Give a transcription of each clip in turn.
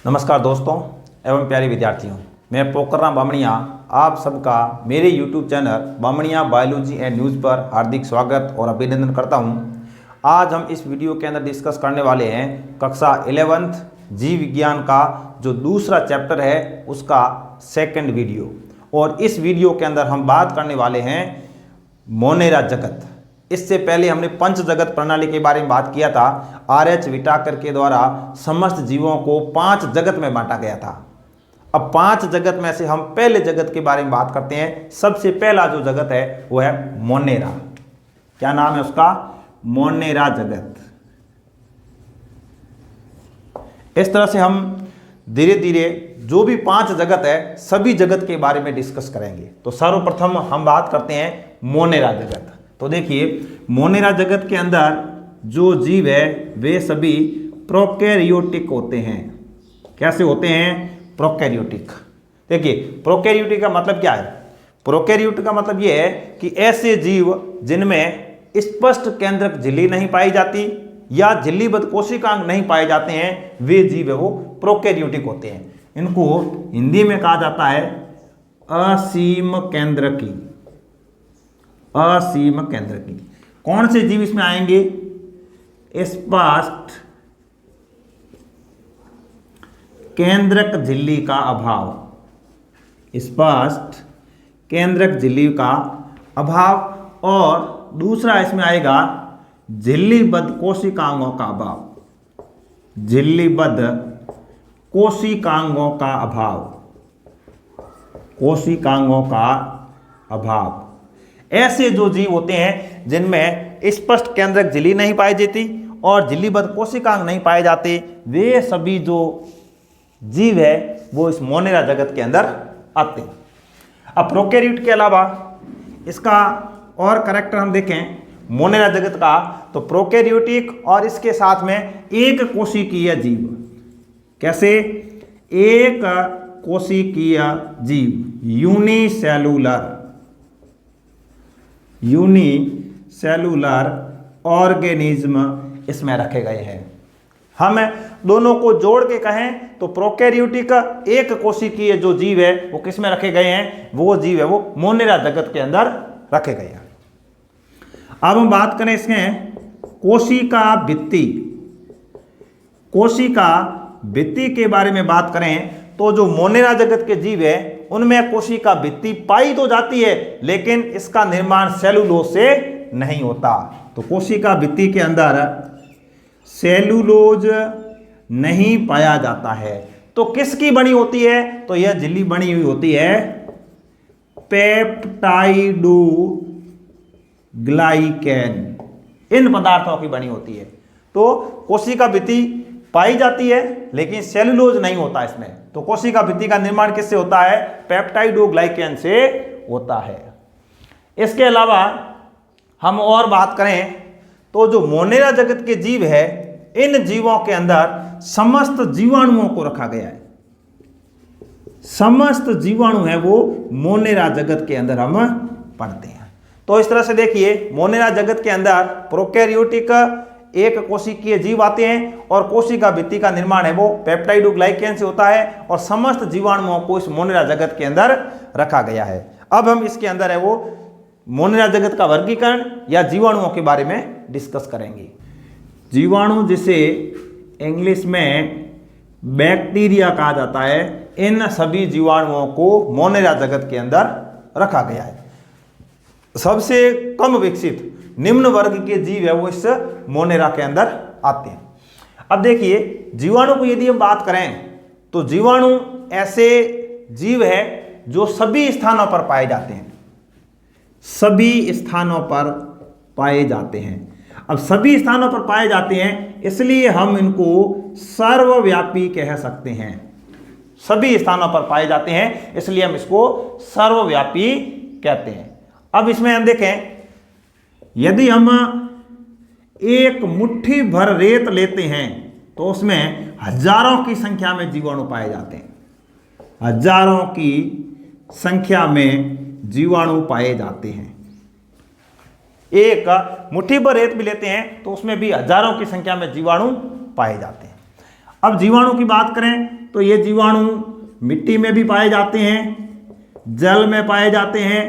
नमस्कार दोस्तों एवं प्यारे विद्यार्थियों, मैं पोखरराम बामणिया आप सबका मेरे YouTube channel Bamaniya biology and news पर हार्दिक स्वागत और अभिनंदन करता हूं। आज हम इस वीडियो के अंदर डिस्कस करने वाले हैं कक्षा 11th जीव विज्ञान का जो दूसरा चैप्टर है उसका सेकंड वीडियो। और इस वीडियो के अंदर हम बात करने वाले हैं मोनेरा जगत। इससे पहले हमने पंच जगत प्रणाली के बारे में बात किया था। R.H. विटाकर के द्वारा समस्त जीवों को 5 जगत में बांटा गया था। अब 5 जगत में से हम पहले जगत के बारे में बात करते हैं। सबसे पहला जो जगत है वो है मोनेरा। क्या नाम है उसका? मोनेरा जगत। इस तरह से हम धीरे धीरे जो भी 5 जगत है सभी जगत के बारे में डिस्कस करेंगे। तो सर्वप्रथम हम बात करते हैं मोनेरा जगत। तो देखिए, मोनेरा जगत के अंदर जो जीव है वे सभी प्रोकैरियोटिक होते हैं। कैसे होते हैं? प्रोकैरियोटिक। देखिए, प्रोकैरियोटिक का मतलब क्या है? प्रोकैरियोटिक का मतलब यह है कि ऐसे जीव जिनमें स्पष्ट केंद्रक झिल्ली नहीं पाई जाती या झिल्लीबद्ध कोशिकांग नहीं पाए जाते हैं, वे जीव है वो प्रोकैरियोटिक होते हैं। इनको हिंदी में कहा जाता है असीम केंद्रकी। असीम केंद्रकी। कौन से जीव इसमें आएंगे? स्पष्ट केंद्रक झिल्ली का अभाव। स्पष्ट केंद्रक झिल्ली का अभाव। और दूसरा इसमें आएगा झिल्लीबद्ध कोशिकांगों का अभाव। झिल्लीबद्ध कोशिकांगों का अभाव। कोशिकांगों का अभाव। ऐसे जो जीव होते हैं जिनमें स्पष्ट केंद्रक झिल्ली नहीं पाई जाती और झिल्लीबद्ध कोशिकांग नहीं पाए जाते, वे सभी जो जीव है वो इस मोनेरा जगत के अंदर आते हैं। अब प्रोकैरियोट के अलावा इसका और कैरेक्टर हम देखें मोनेरा जगत का, तो प्रोकैरियोटिक और इसके साथ में एक कोशिकीय जीव। कैसे? एक कोशिकीय जीव, यूनिसेलुलर ऑर्गेनिज्म इसमें रखे गए हैं। हम दोनों को जोड़ के कहें तो प्रोकैरियोटिक एक कोशिकीय जो जीव है वो किस में रखे गए हैं? वो जीव है वो मोनेरा जगत के अंदर रखे गए हैं। अब हम बात करें इसमें कोशिका भित्ति। कोशिका भित्ति के बारे में बात करें तो जो मोनेरा जगत के जीव है उनमें कोशिका भित्ति पाई तो जाती है, लेकिन इसका निर्माण सेलुलोज से नहीं होता। तो कोशिका भित्ति के अंदर सेलुलोज नहीं पाया जाता है। तो किसकी बनी होती है? तो यह झिल्ली बनी हुई होती है पेप्टाइडोग्लाइकेन, इन पदार्थों की बनी होती है। तो कोशिका भित्ति पाई जाती है लेकिन सेलुलोज नहीं होता इसमें। तो कोशिका भित्ति का निर्माण किससे होता है? पेप्टाइडोग्लाइकेन से होता है। इसके अलावा हम और बात करें तो जो मोनेरा जगत के जीव है इन जीवों के अंदर समस्त जीवाणुओं को रखा गया है। समस्त जीवाणु है वो मोनेरा जगत के अंदर हम पढ़ते हैं। तो इस तरह से देखिए, मोनेरा जगत के अंदर प्रोकैरियोटिक एक कोशिकीय जीव आते हैं और कोशिका भित्ति का निर्माण है वो पेप्टाइडोग्लाइकेन से होता है और समस्त जीवाणुओं को इस मोनेरा जगत के अंदर रखा गया है। अब हम इसके अंदर है वो मोनेरा जगत का वर्गीकरण या जीवाणुओं के बारे में डिस्कस करेंगे। जीवाणु जिसे इंग्लिश में बैक्टीरिया कहा जाता है, इन सभी जीवाणुओं को मोनेरा जगत के अंदर रखा गया है। सबसे कम विकसित निम्न वर्ग के जीव है वो इस मोनेरा के अंदर आते हैं। अब देखिए, जीवाणु को यदि हम बात करें तो जीवाणु ऐसे जीव है जो सभी स्थानों पर पाए जाते हैं। सभी स्थानों पर पाए जाते हैं। अब सभी स्थानों पर पाए जाते हैं इसलिए हम इनको सर्वव्यापी कह सकते हैं। सभी स्थानों पर पाए जाते हैं इसलिए हम इसको सर्वव्यापी कहते हैं। अब इसमें हम देखें, यदि हम एक मुट्ठी भर रेत लेते हैं तो उसमें हजारों की संख्या में जीवाणु पाए जाते हैं। हजारों की संख्या में जीवाणु पाए जाते हैं। एक मुट्ठी भर रेत भी लेते हैं तो उसमें भी हजारों की संख्या में जीवाणु पाए जाते हैं। अब जीवाणु की बात करें तो ये जीवाणु मिट्टी में भी पाए जाते हैं, जल में पाए जाते हैं,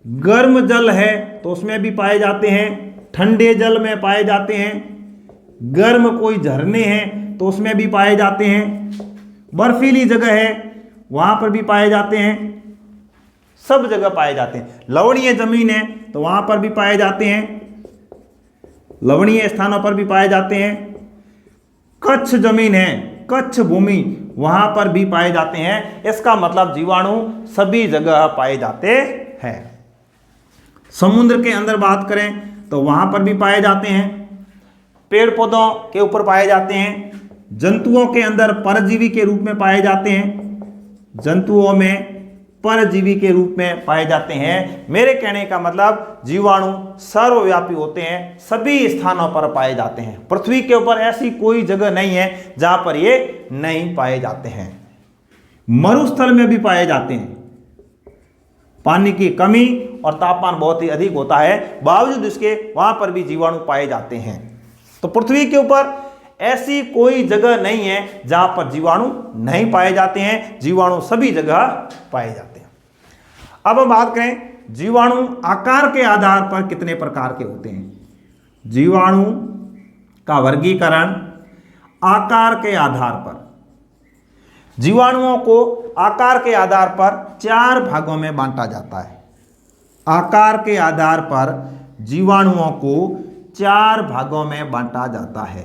गर्म जल है तो उसमें भी पाए जाते हैं, ठंडे जल में पाए जाते हैं, गर्म कोई झरने हैं तो उसमें भी पाए जाते हैं, बर्फीली जगह है वहां पर भी पाए जाते हैं, सब जगह पाए जाते हैं। लवणीय जमीन है तो वहां पर भी पाए जाते हैं, लवणीय स्थानों पर भी पाए जाते हैं। कच्छ जमीन है, कच्छ भूमि, वहां पर भी पाए जाते हैं। इसका मतलब जीवाणु सभी जगह पाए जाते हैं। समुद्र के अंदर बात करें तो वहां पर भी पाए जाते हैं, पेड़ पौधों के ऊपर पाए जाते हैं, जंतुओं के अंदर परजीवी के रूप में पाए जाते हैं, जंतुओं में परजीवी के रूप में पाए जाते हैं। मेरे कहने का मतलब जीवाणु सर्वव्यापी होते हैं, सभी स्थानों पर पाए जाते हैं। पृथ्वी के ऊपर ऐसी कोई जगह नहीं है जहां पर ये नहीं पाए जाते हैं। मरुस्थल में भी पाए जाते हैं, पानी की कमी और तापमान बहुत ही अधिक होता है, बावजूद इसके वहां पर भी जीवाणु पाए जाते हैं। तो पृथ्वी के ऊपर ऐसी कोई जगह नहीं है जहां पर जीवाणु नहीं पाए जाते हैं, जीवाणु सभी जगह पाए जाते हैं। अब हम बात करें जीवाणु आकार के आधार पर कितने प्रकार के होते हैं। जीवाणु का वर्गीकरण आकार के आधार पर, जीवाणुओं को आकार के आधार पर 4 भागों में बांटा जाता है। आकार के आधार पर जीवाणुओं को 4 भागों में बांटा जाता है।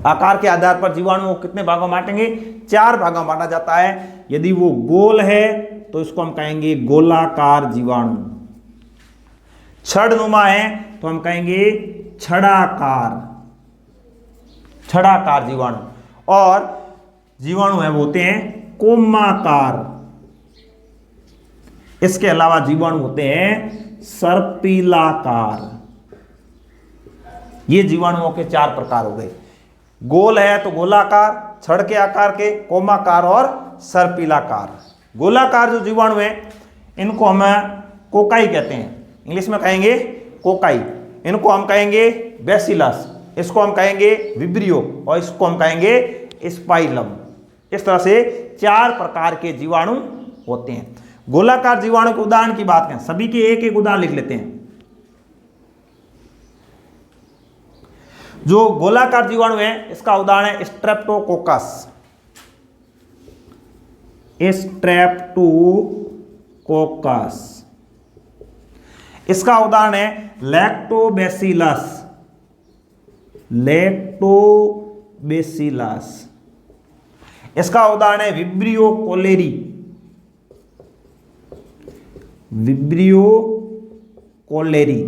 आकार के आधार पर जीवाणुओं को कितने भागों में बांटेंगे? 4 भागों में बांटा जाता है। यदि वो गोल है तो इसको हम कहेंगे गोलाकार जीवाणु, छड़नुमा है तो हम कहेंगे छड़ाकार, छड़ाकार जीवाणु। और जीवाणु है वो होते हैं कोमाकार। इसके अलावा जीवाणु होते हैं सर्पिलाकार। ये जीवाणुओं के 4 प्रकार हो गए। गोल है तो गोलाकार, छड़ के आकार के, कोमाकार और सर्पिलाकार। गोलाकार जो जीवाणु है इनको हम कोकाई कहते हैं, इंग्लिश में कहेंगे कोकाई। इनको हम कहेंगे बैसिलस, इसको हम कहेंगे विब्रियो और इसको हम कहेंगे स्पाइलम। इस तरह से 4 प्रकार के जीवाणु होते हैं। गोलाकार जीवाणु के उदाहरण की बात करें, सभी के एक एक उदाहरण लिख लेते हैं। जो गोलाकार जीवाणु है इसका उदाहरण है स्ट्रेप्टोकोकस, स्ट्रेप्टोकोकस। इसका उदाहरण है लैक्टोबैसिलस, लैक्टोबैसिलस। इसका उदाहरण है विब्रियो कोलेरी, विब्रियो कोलेरी।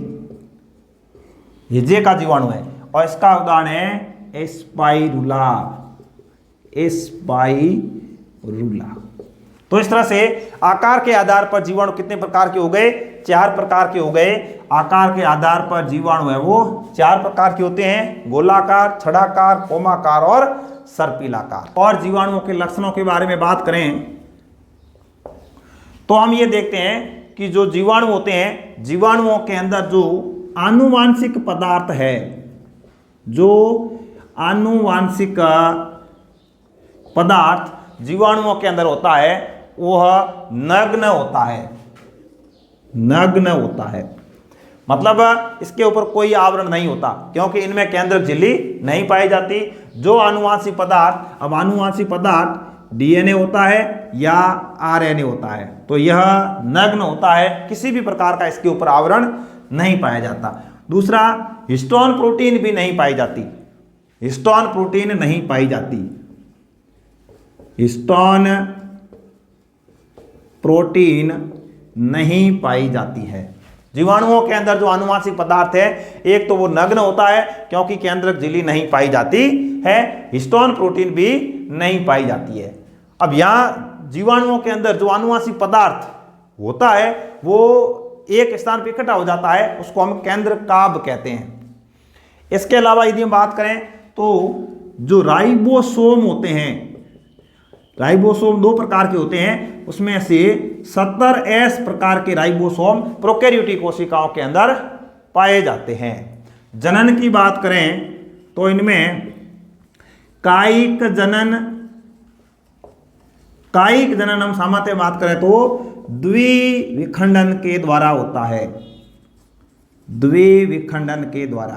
ये जे का जीवाणु है। और इसका उदाहरण है स्पाइरुला, स्पाइरुला। तो इस तरह से आकार के आधार पर जीवाणु कितने प्रकार के हो गए? 4 प्रकार के हो गए। आकार के आधार पर जीवाणु है वो 4 प्रकार के होते हैं, गोलाकार, छड़ाकार, कोमाकार और सर्पिलाकार। और जीवाणुओं के लक्षणों के बारे में बात करें तो हम ये देखते हैं कि जो जीवाणु होते हैं, जीवाणुओं के अंदर जो आनुवांशिक पदार्थ है, जो आनुवांशिक पदार्थ जीवाणुओं के अंदर होता है वह नग्न होता है, नग्न होता है। मतलब इसके ऊपर कोई आवरण नहीं होता, क्योंकि इनमें केंद्रक झिल्ली नहीं पाई जाती। जो आनुवांशिक पदार्थ, अब आनुवांशिक पदार्थ डीएनए होता है या आरएनए होता है, तो यह नग्न होता है, किसी भी प्रकार का इसके ऊपर आवरण नहीं पाया जाता। दूसरा, हिस्टोन प्रोटीन भी नहीं पाई जाती, हिस्टोन प्रोटीन नहीं पाई जाती, हिस्टोन प्रोटीन नहीं पाई जाती है। जीवाणुओं के अंदर जो आनुवांशिक पदार्थ है, एक तो वो नग्न होता है क्योंकि केंद्रक झिल्ली नहीं पाई जाती है, हिस्टोन प्रोटीन भी नहीं पाई जाती है। अब यहां जीवाणुओं के अंदर जो आनुवांशिक पदार्थ होता है वो एक स्थान पर इकट्ठा हो जाता है, उसको हम केंद्रकाभ कहते हैं। इसके अलावा यदि हम बात करें तो जो राइबोसोम होते हैं, राइबोसोम 2 प्रकार के होते हैं, उसमें से 70S प्रकार के राइबोसोम प्रोकैरियोटिक कोशिकाओं के अंदर पाए जाते हैं। जनन की बात करें तो इनमें कायिक जनन कायिक जनन हम सामान्य बात करें तो द्विविखंडन के द्वारा होता है, द्विविखंडन के द्वारा।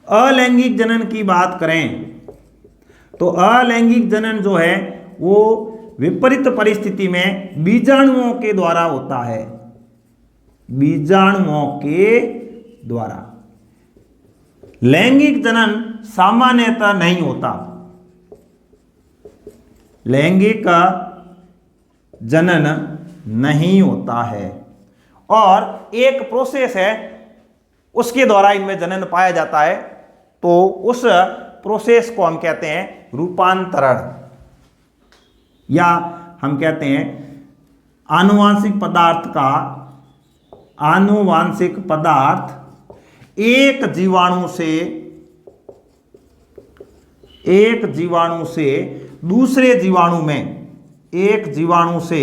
अलैंगिक जनन की बात करें तो अलैंगिक जनन जो है वो विपरीत परिस्थिति में बीजाणुओं के द्वारा होता है, बीजाणुओं के द्वारा। लैंगिक जनन सामान्यतः नहीं होता, लैंगिक जनन नहीं होता है, और एक प्रोसेस है उसके द्वारा इनमें जनन पाया जाता है। तो उस प्रोसेस को हम कहते हैं रूपांतरण, या हम कहते हैं आनुवांशिक पदार्थ का, आनुवांशिक पदार्थ एक जीवाणु से दूसरे जीवाणु में, एक जीवाणु से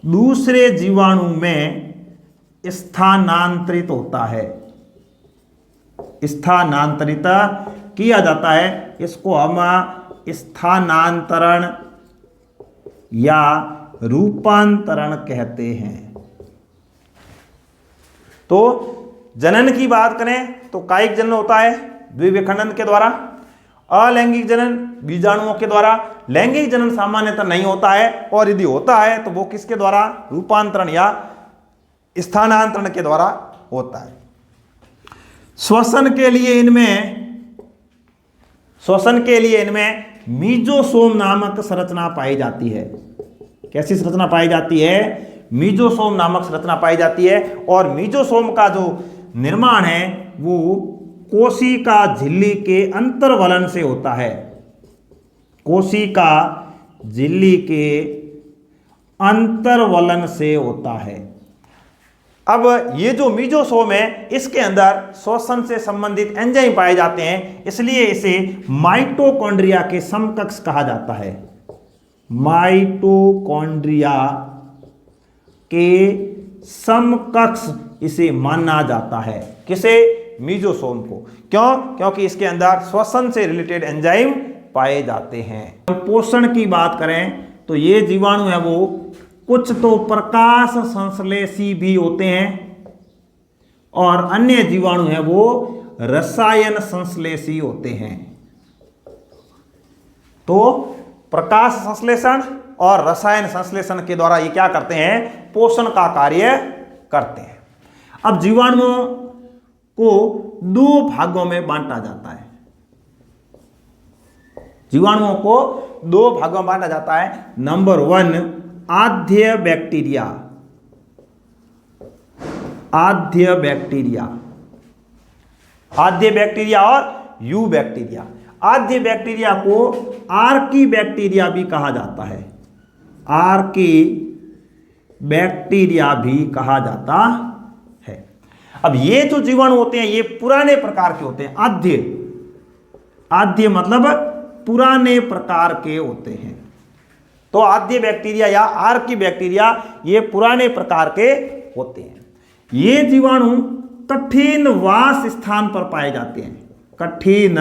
दूसरे जीवाणु में स्थानांतरित होता है, स्थानांतरित किया जाता है। इसको हम स्थानांतरण या रूपांतरण कहते हैं। तो जनन की बात करें तो कायिक जनन होता है द्विविखंडन के द्वारा, अलैंगिक जनन बीजाणुओं के द्वारा। लैंगिक जनन सामान्यतः नहीं होता है, और यदि होता है तो वो किसके द्वारा, रूपांतरण या स्थानांतरण के द्वारा होता है। श्वसन के लिए इनमें मीजोसोम नामक संरचना पाई जाती है। कैसी संरचना पाई जाती है, मीजोसोम नामक संरचना पाई जाती है। और मीजोसोम का जो निर्माण है वो कोशिका झिल्ली के अंतर्वलन से होता है, कोशिका झिल्ली के अंतर्वलन से होता है। अब ये जो मीजोसोम है इसके अंदर श्वसन से संबंधित एंजाइम पाए जाते हैं, इसलिए इसे माइटोकॉन्ड्रिया के समकक्ष कहा जाता है, माइटोकॉन्ड्रिया के समकक्ष इसे माना जाता है। किसे, मीजोसोम को। क्यों, क्योंकि इसके अंदर श्वसन से रिलेटेड एंजाइम पाए जाते हैं। पोषण की बात करें तो ये जीवाणु है वो कुछ तो प्रकाश संश्लेषी भी होते हैं, और अन्य जीवाणु है वो रसायन संश्लेषी होते हैं। तो प्रकाश संश्लेषण और रसायन संश्लेषण के द्वारा ये क्या करते हैं, पोषण का कार्य करते हैं। अब जीवाणुओं को दो भागों में बांटा जाता है, जीवाणुओं को दो भागों में बांटा जाता है। नंबर 1 आद्य बैक्टीरिया, आद्य बैक्टीरिया, आद्य बैक्टीरिया और यू बैक्टीरिया। आद्य बैक्टीरिया को आर्की बैक्टीरिया भी कहा जाता है, आर्की बैक्टीरिया भी कहा जाता है। अब ये जो जीवाणु होते हैं ये पुराने प्रकार के होते हैं, आद्य, आद्य मतलब पुराने प्रकार के होते हैं। तो आद्य बैक्टीरिया या आर्की बैक्टीरिया ये पुराने प्रकार के होते हैं। ये जीवाणु कठिन वास स्थान पर पाए जाते हैं, कठिन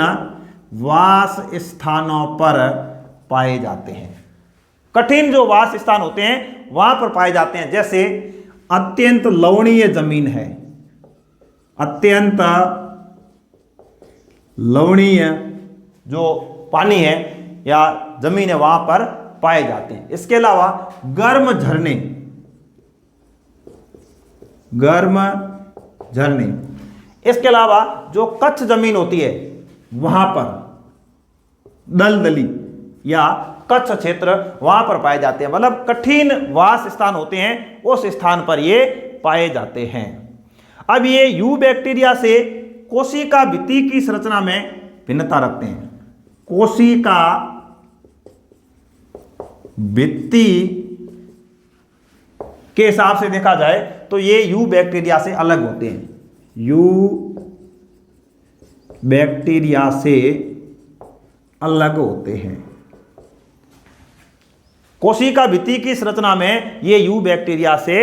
वास स्थानों पर पाए जाते हैं। कठिन जो वास स्थान होते हैं वहां पर पाए जाते हैं, जैसे अत्यंत लवणीय जमीन है, अत्यंत लवणीय जो पानी है या जमीन है वहां पर पाए जाते हैं। इसके अलावा गर्म झरने, गर्म झरने, इसके अलावा जो कच्छ जमीन होती है वहां पर दलदली या कच्छ क्षेत्र वहां पर पाए जाते हैं। मतलब कठिन वास स्थान होते हैं, उस स्थान पर ये पाए जाते हैं। अब ये यू बैक्टीरिया से कोशिका भित्ति की संरचना में भिन्नता रखते हैं। कोशिका भित्ति के हिसाब से देखा जाए तो ये यू बैक्टीरिया से अलग होते हैं, यू बैक्टीरिया से अलग होते हैं। कोशिका भित्ति की संरचना में ये यू बैक्टीरिया से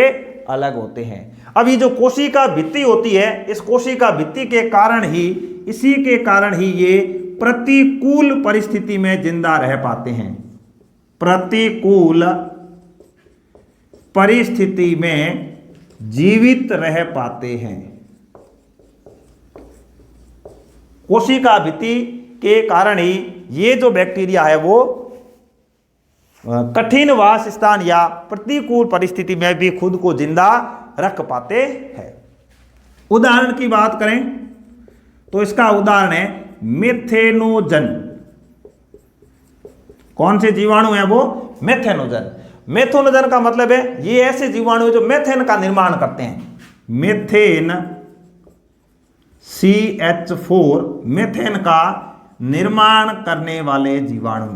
अलग होते हैं। अब ये जो कोशिका भित्ति होती है, इस कोशिका भित्ति के कारण ही, इसी के कारण ही ये प्रतिकूल परिस्थिति में जिंदा रह पाते हैं, प्रतिकूल परिस्थिति में जीवित रह पाते हैं। कोशिका भित्ति के कारण ही ये जो बैक्टीरिया है वो कठिन वास स्थान या प्रतिकूल परिस्थिति में भी खुद को जिंदा रख पाते हैं। उदाहरण की बात करें तो इसका उदाहरण है मेथेनोजन। कौन से जीवाणु है वो? मेथेनोजन। मेथेनोजन का मतलब है ये ऐसे जीवाणु जो मेथेन का निर्माण करते हैं। मेथेन CH4 मेथेन का निर्माण करने वाले जीवाणु।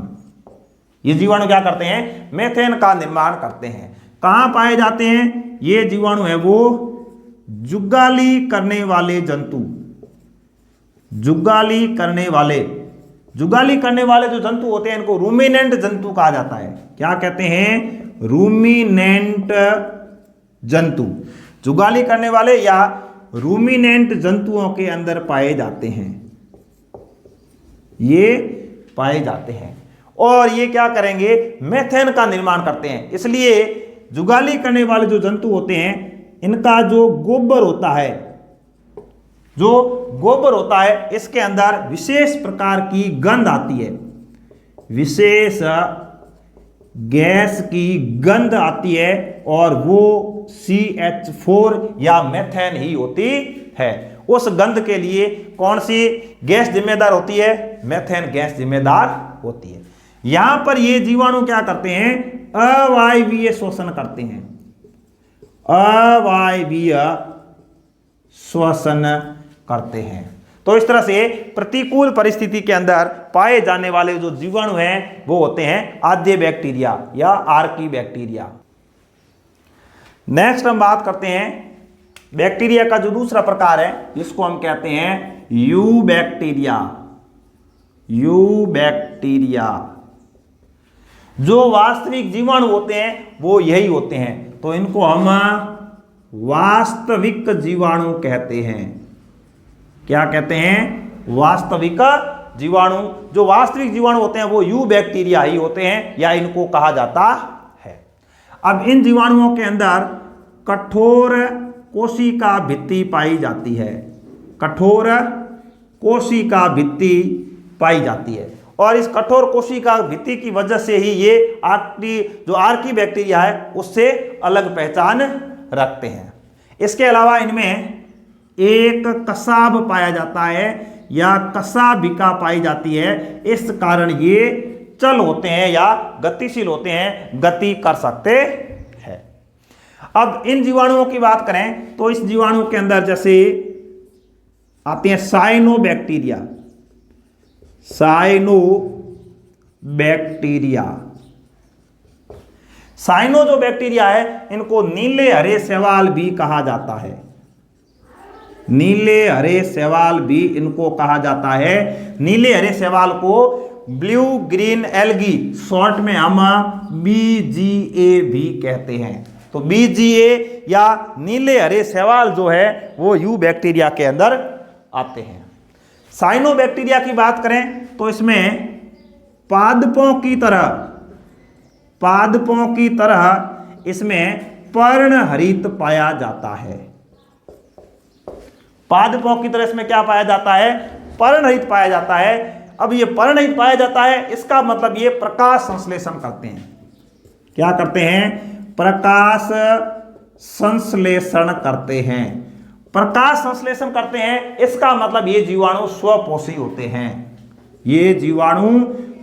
ये जीवाणु क्या करते हैं? मेथेन का निर्माण करते हैं। कहां पाए जाते हैं ये जीवाणु? है वो जुगाली करने वाले जंतु। जुगाली करने वाले जो जंतु होते हैं इनको रूमिनेंट जंतु कहा जाता है। क्या कहते हैं? रूमिनेंट जंतु। जुगाली करने वाले या रूमिनेंट जंतुओं के अंदर पाए जाते हैं, ये पाए जाते हैं। और ये क्या करेंगे? मेथेन का निर्माण करते हैं। इसलिए जुगाली करने वाले जो जंतु होते हैं इनका जो गोबर होता है इसके अंदर विशेष प्रकार की गंध आती है, विशेष गैस की गंध आती है और वो CH4 या मेथेन ही होती है। उस गंध के लिए कौन सी गैस जिम्मेदार होती है? मेथेन गैस जिम्मेदार होती है। यहां पर ये जीवाणु क्या करते हैं? अवायवीय श्वसन करते हैं। अवायवीय श्वसन करते हैं। तो इस तरह से प्रतिकूल परिस्थिति के अंदर पाए जाने वाले जो जीवाणु हैं वो होते हैं आद्य बैक्टीरिया या आर्की बैक्टीरिया। नेक्स्ट हम बात करते हैं बैक्टीरिया का जो दूसरा प्रकार है जिसको हम कहते हैं यू बैक्टीरिया। यू बैक्टीरिया जो वास्तविक जीवाणु होते हैं वो यही होते हैं, तो इनको हम वास्तविक जीवाणु कहते हैं। क्या कहते हैं? वास्तविक जीवाणु। जो वास्तविक जीवाणु होते हैं वो यू बैक्टीरिया ही होते हैं या इनको कहा जाता है। अब इन जीवाणुओं के अंदर कठोर कोशिका भित्ति पाई जाती है। कठोर कोशिका भित्ति पाई जाती है और इस कठोर कोशिका भित्ति की वजह से ही ये आर्की बैक्टीरिया है उससे अलग पहचान रखते हैं। इसके अलावा इनमें एक कसाब पाया जाता है या कसाबिका पाई जाती है। इस कारण ये चल होते हैं या गतिशील होते हैं, गति कर सकते हैं। अब इन जीवाणुओं की बात करें तो इस जीवाणु के अंदर जैसे आते हैं साइनोबैक्टीरिया। साइनो जो बैक्टीरिया है इनको नीले हरे शैवाल भी कहा जाता है। नीले हरे शैवाल भी इनको कहा जाता है। नीले हरे शैवाल को ब्लू ग्रीन एल्गी शॉर्ट में हम BGA भी कहते हैं। तो BGA या नीले हरे शैवाल जो है वो यू बैक्टीरिया के अंदर आते हैं। साइनो बैक्टीरिया की बात करें तो इसमें पादपों की तरह इसमें पर्णहरित पाया जाता है। पादपों की तरह इसमें क्या पाया जाता है? पर्णरहित पाया जाता है। अब ये पर्णरहित पाया जाता है इसका मतलब ये प्रकाश संश्लेषण करते हैं। क्या करते हैं? प्रकाश संश्लेषण करते हैं। प्रकाश संश्लेषण करते हैं इसका मतलब ये जीवाणु स्वपोषी होते हैं। ये जीवाणु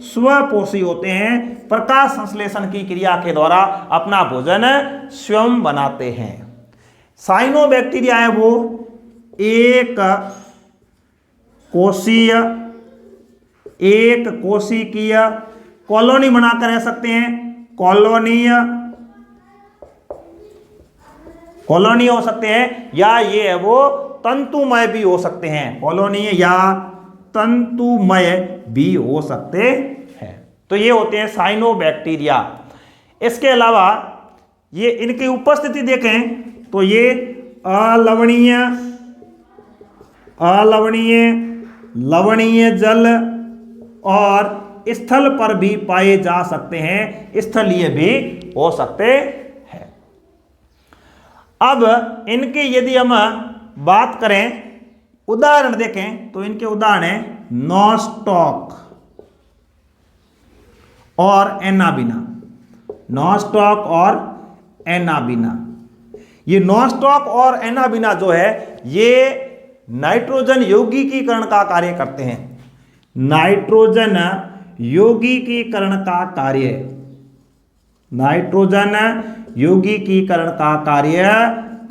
स्वपोषी होते हैं, प्रकाश संश्लेषण की क्रिया के द्वारा अपना भोजन स्वयं बनाते हैं। साइनोबैक्टीरिया है वो एक कोशिकीय कॉलोनी बनाकर रह सकते हैं। कॉलोनी हो सकते हैं या ये है वो तंतुमय भी हो सकते हैं। कॉलोनी या तंतुमय भी हो सकते हैं। तो ये होते हैं साइनोबैक्टीरिया। इसके अलावा ये इनकी उपस्थिति देखें तो ये अलवणीय, लवणीय जल और स्थल पर भी पाए जा सकते हैं, स्थलीय भी हो सकते हैं। अब इनके यदि हम बात करें, उदाहरण देखें तो इनके उदाहरण है नॉस्टॉक और एनाबिना। नॉस्टॉक और एनाबिना, ये नॉस्टॉक और एनाबिना जो है ये नाइट्रोजन यौगिकीकरण का कार्य करते हैं। नाइट्रोजन यौगिकीकरण का कार्य, नाइट्रोजन यौगिकीकरण का कार्य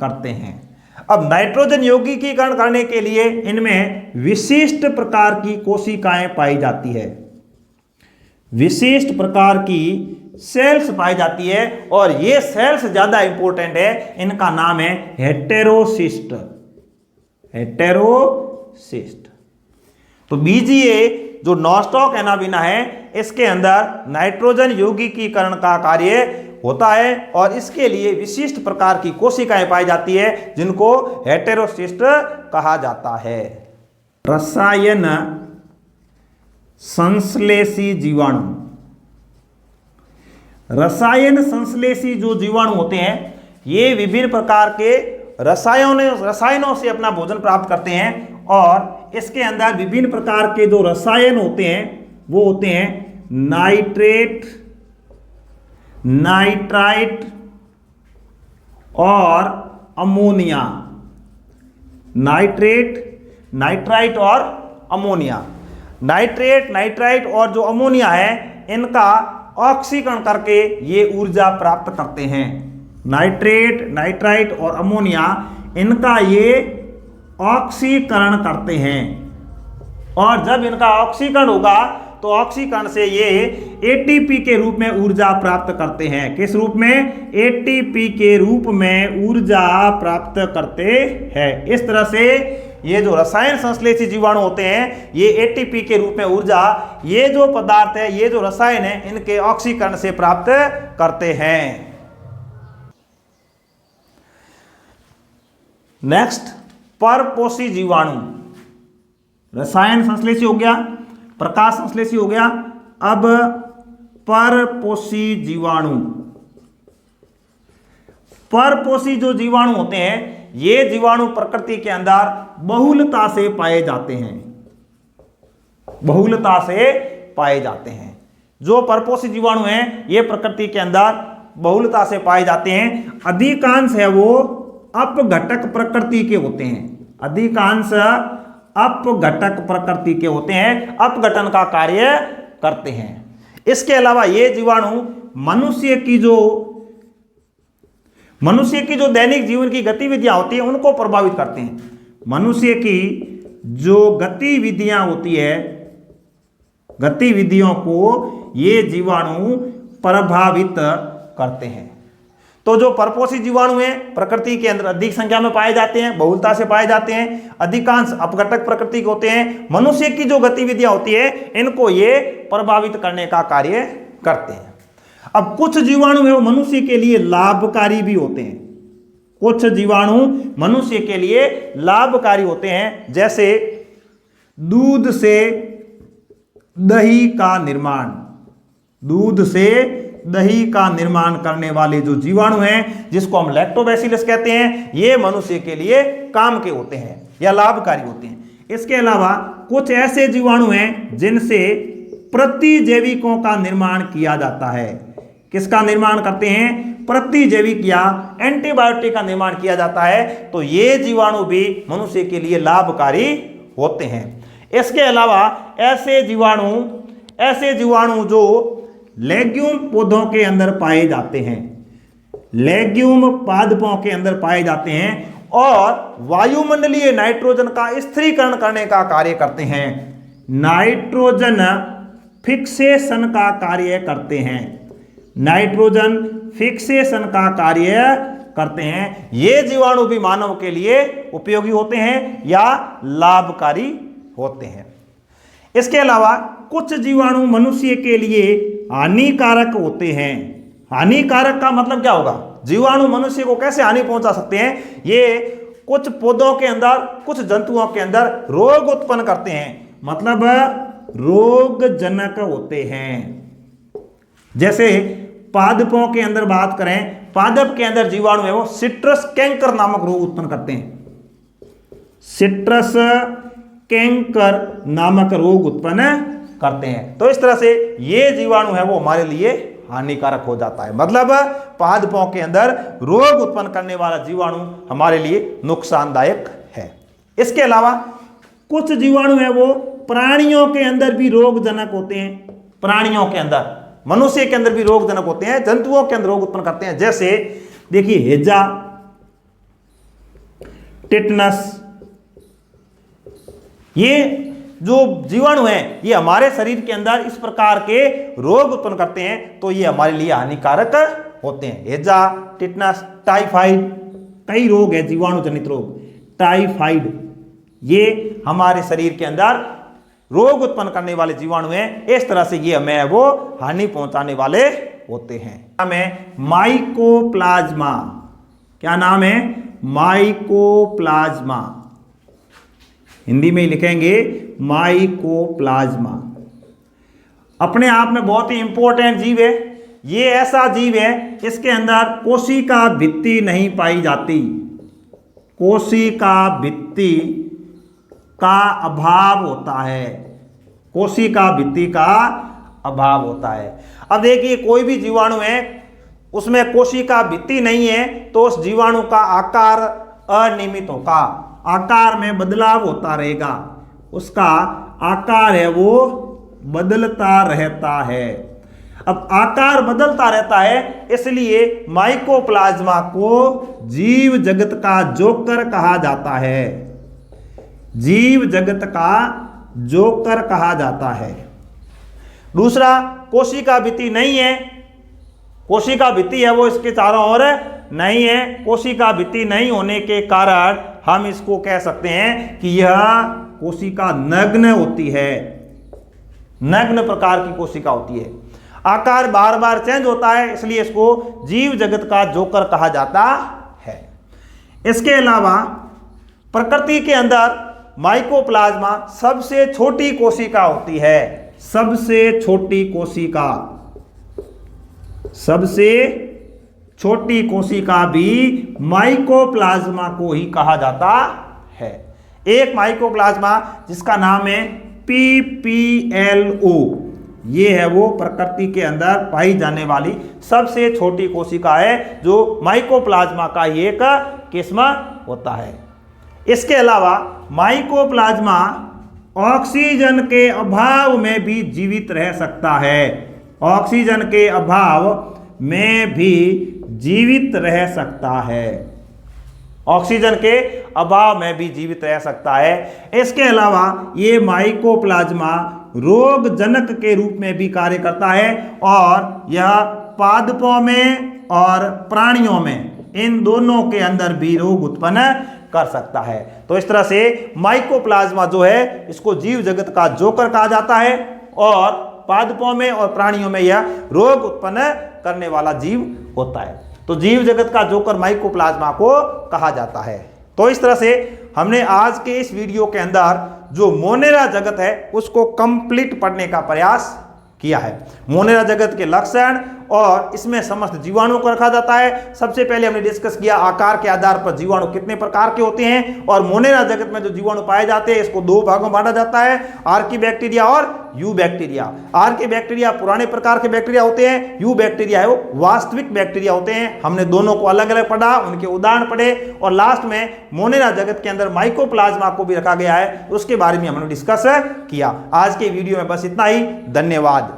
करते हैं। अब नाइट्रोजन यौगिकीकरण करने के लिए इनमें विशिष्ट प्रकार की कोशिकाएं पाई जाती है, विशिष्ट प्रकार की सेल्स पाई जाती है, और ये सेल्स ज्यादा इंपॉर्टेंट है। इनका नाम है हेटेरोसिस्ट, हेटेरोसिस्ट। तो बीजीए जो नॉस्टॉक एनाबिना है इसके अंदर नाइट्रोजन यौगिकीकरण का कार्य होता है, और इसके लिए विशिष्ट प्रकार की कोशिकाएं पाई जाती है जिनको हेटेरोसिस्ट कहा जाता है। रसायन संश्लेषी जीवाणु, रसायन संश्लेषी जो जीवाणु होते हैं ये विभिन्न प्रकार के रसायनों से अपना भोजन प्राप्त करते हैं, और इसके अंदर विभिन्न प्रकार के जो रसायन होते हैं वो होते हैं नाइट्रेट, नाइट्राइट और अमोनिया। नाइट्रेट, नाइट्राइट और अमोनिया। नाइट्रेट, नाइट्राइट और जो अमोनिया है इनका ऑक्सीकरण करके ये ऊर्जा प्राप्त करते हैं। नाइट्रेट, नाइट्राइट और अमोनिया इनका ये ऑक्सीकरण करते हैं, और जब इनका ऑक्सीकरण होगा तो ऑक्सीकरण से ये एटीपी के रूप में ऊर्जा प्राप्त करते हैं। किस रूप में? एटीपी के रूप में ऊर्जा प्राप्त करते हैं। इस तरह से ये जो रसायन संश्लेषी जीवाणु होते हैं ये एटीपी के रूप में ऊर्जा, ये जो पदार्थ है, ये जो रसायन है, इनके ऑक्सीकरण से प्राप्त करते हैं। नेक्स्ट, परपोषी जीवाणु। रसायन संश्लेषी हो गया, प्रकाश संश्लेषी हो गया, अब परपोषी जीवाणु। परपोषी जो जीवाणु होते हैं ये जीवाणु प्रकृति के अंदर बहुलता से पाए जाते हैं, बहुलता से पाए जाते हैं। जो परपोषी जीवाणु हैं ये प्रकृति के अंदर बहुलता से पाए जाते हैं। अधिकांश है वो अपघटक प्रकृति के होते हैं, अधिकांश अपघटक प्रकृति के होते हैं, अपघटन का कार्य करते हैं। इसके अलावा ये जीवाणु मनुष्य की जो दैनिक जीवन की गतिविधियां होती हैं उनको प्रभावित करते हैं। मनुष्य की जो गतिविधियां होती है, गतिविधियों को ये जीवाणु प्रभावित करते हैं। तो जो परपोषी जीवाणु हैं प्रकृति के अंदर अधिक संख्या में पाए जाते हैं, बहुलता से पाए जाते हैं, अधिकांश अपघटक प्रकृति के होते हैं। मनुष्य की जो गतिविधियां होती है इनको ये प्रभावित करने का कार्य करते हैं। अब कुछ जीवाणु है वो मनुष्य के लिए लाभकारी भी होते हैं, कुछ जीवाणु मनुष्य के लिए लाभकारी होते हैं। जैसे दूध से दही का निर्माण, दूध से दही का निर्माण करने वाले जो जीवाणु हैं जिसको हम लैक्टोबैसिलस कहते हैं, ये मनुष्य के लिए काम के होते हैं या लाभकारी होते हैं। इसके अलावा कुछ ऐसे जीवाणु हैं जिनसे प्रतिजैविकों का निर्माण किया जाता है। किसका निर्माण करते हैं? प्रतिजैविक या एंटीबायोटिक का निर्माण किया जाता है। तो ये जीवाणु भी मनुष्य के लिए लाभकारी होते हैं। इसके अलावा ऐसे जीवाणु जो लेग्यूम पौधों के अंदर पाए जाते हैं, लेग्यूम पादपों के अंदर पाए जाते हैं और वायुमंडलीय नाइट्रोजन का स्थिरीकरण करने का कार्य करते हैं, नाइट्रोजन फिक्सेशन का कार्य करते हैं, नाइट्रोजन फिक्सेशन का कार्य करते हैं। ये जीवाणु भी मानव के लिए उपयोगी होते हैं या लाभकारी होते हैं। इसके अलावा कुछ जीवाणु मनुष्य के लिए हानिकारक होते हैं। हानिकारक का मतलब क्या होगा? जीवाणु मनुष्य को कैसे हानि पहुंचा सकते हैं? ये कुछ पौधों के अंदर, कुछ जंतुओं के अंदर रोग उत्पन्न करते हैं। मतलब रोगजनक होते हैं। जैसे पादपों के अंदर बात करें, पादप के अंदर जीवाणु है वो सिट्रस कैंकर नामक रोग उत्पन्न करते हैं। सिट्रस कैंकर नामक रोग उत्पन्न करते हैं। तो इस तरह से ये जीवाणु है वो हमारे लिए हानिकारक हो जाता है। मतलब पादपों के अंदर रोग उत्पन्न करने वाला जीवाणु हमारे लिए नुकसानदायक है। इसके अलावा कुछ जीवाणु है वो प्राणियों के अंदर भी रोगजनक होते हैं। प्राणियों के अंदर, मनुष्य के अंदर भी रोगजनक होते हैं, जंतुओं के अंदर रोग उत्पन्न करते हैं। जैसे देखिए हैजा, टिटनस, ये जो जीवाणु हैं ये हमारे शरीर के अंदर इस प्रकार के रोग उत्पन्न करते हैं, तो ये हमारे लिए हानिकारक होते हैं। हैजा, टिटनस, टाइफाइड, कई रोग है जीवाणु जनित रोग। टाइफाइड ये हमारे शरीर के अंदर रोग उत्पन्न करने वाले जीवाणु हैं। इस तरह से ये हमें वो हानि पहुंचाने वाले होते हैं। नाम है माइकोप्लाज्मा। क्या नाम है? माइकोप्लाज्मा। हिंदी में ही लिखेंगे माइकोप्लाज्मा। अपने आप में बहुत ही इंपॉर्टेंट जीव है। ये ऐसा जीव है इसके अंदर कोशिका भित्ति नहीं पाई जाती। कोशिका भित्ति का अभाव होता है। कोशिका भित्ति का अभाव होता है। अब देखिए कोई भी जीवाणु है उसमें कोशिका भित्ति नहीं है तो उस जीवाणु का आकार अनियमित होगा, आकार में बदलाव होता रहेगा। उसका आकार है वो बदलता रहता है। अब आकार बदलता रहता है, इसलिए माइकोप्लाज्मा को जीव जगत का जोकर कहा जाता है। जीव जगत का जोकर कहा जाता है। दूसरा, कोशिका भित्ति नहीं है। कोशिका भित्ति है वो इसके चारों ओर नहीं है। कोशिका भित्ति नहीं होने के कारण हम इसको कह सकते हैं कि यह कोशिका नग्न होती है। नग्न प्रकार की कोशिका होती है। आकार बार बार चेंज होता है, इसलिए इसको जीव जगत का जोकर कहा जाता है। इसके अलावा प्रकृति के अंदर माइकोप्लाज्मा सबसे छोटी कोशिका होती है। सबसे छोटी कोशिका, सबसे छोटी कोशिका भी माइकोप्लाज्मा को ही कहा जाता है। एक माइकोप्लाज्मा जिसका नाम है PPLO, ये है वो प्रकृति के अंदर पाई जाने वाली सबसे छोटी कोशिका है जो माइकोप्लाज्मा का ही एक किस्म होता है। इसके अलावा माइकोप्लाज्मा ऑक्सीजन के अभाव में भी जीवित रह सकता है। ऑक्सीजन के अभाव में भी जीवित रह सकता है। ऑक्सीजन के अभाव में भी जीवित रह सकता है। इसके अलावा ये माइकोप्लाज्मा रोगजनक के रूप में भी कार्य करता है और यह पादपों में और प्राणियों में, इन दोनों के अंदर भी रोग उत्पन्न कर सकता है। तो इस तरह से माइकोप्लाज्मा जो है इसको जीव जगत का जोकर कहा जाता है और पादपों में और प्राणियों में यह रोग उत्पन्न करने वाला जीव होता है। तो जीव जगत का जोकर माइकोप्लाज्मा को कहा जाता है। तो इस तरह से हमने आज के इस वीडियो के अंदर जो मोनेरा जगत है उसको कंप्लीट पढ़ने का प्रयास किया है। मोनेरा जगत के लक्षण और इसमें समस्त जीवाणुओं को रखा जाता है। सबसे पहले हमने डिस्कस किया आकार के आधार पर जीवाणु कितने प्रकार के होते हैं और मोनेरा जगत में जो जीवाणु पाए जाते हैं इसको दो भागों में बांटा जाता है, आर्की बैक्टीरिया और यू बैक्टीरिया। आर्की बैक्टीरिया पुराने प्रकार के बैक्टीरिया होते हैं, यू बैक्टीरिया है वो वास्तविक बैक्टीरिया होते हैं। हमने दोनों को अलग अलग पढ़ा, उनके उदाहरण पढ़े और लास्ट में मोनेरा जगत के अंदर माइकोप्लाज्मा को भी रखा गया है, उसके बारे में हमने डिस्कस किया। आज के वीडियो में बस इतना ही। धन्यवाद।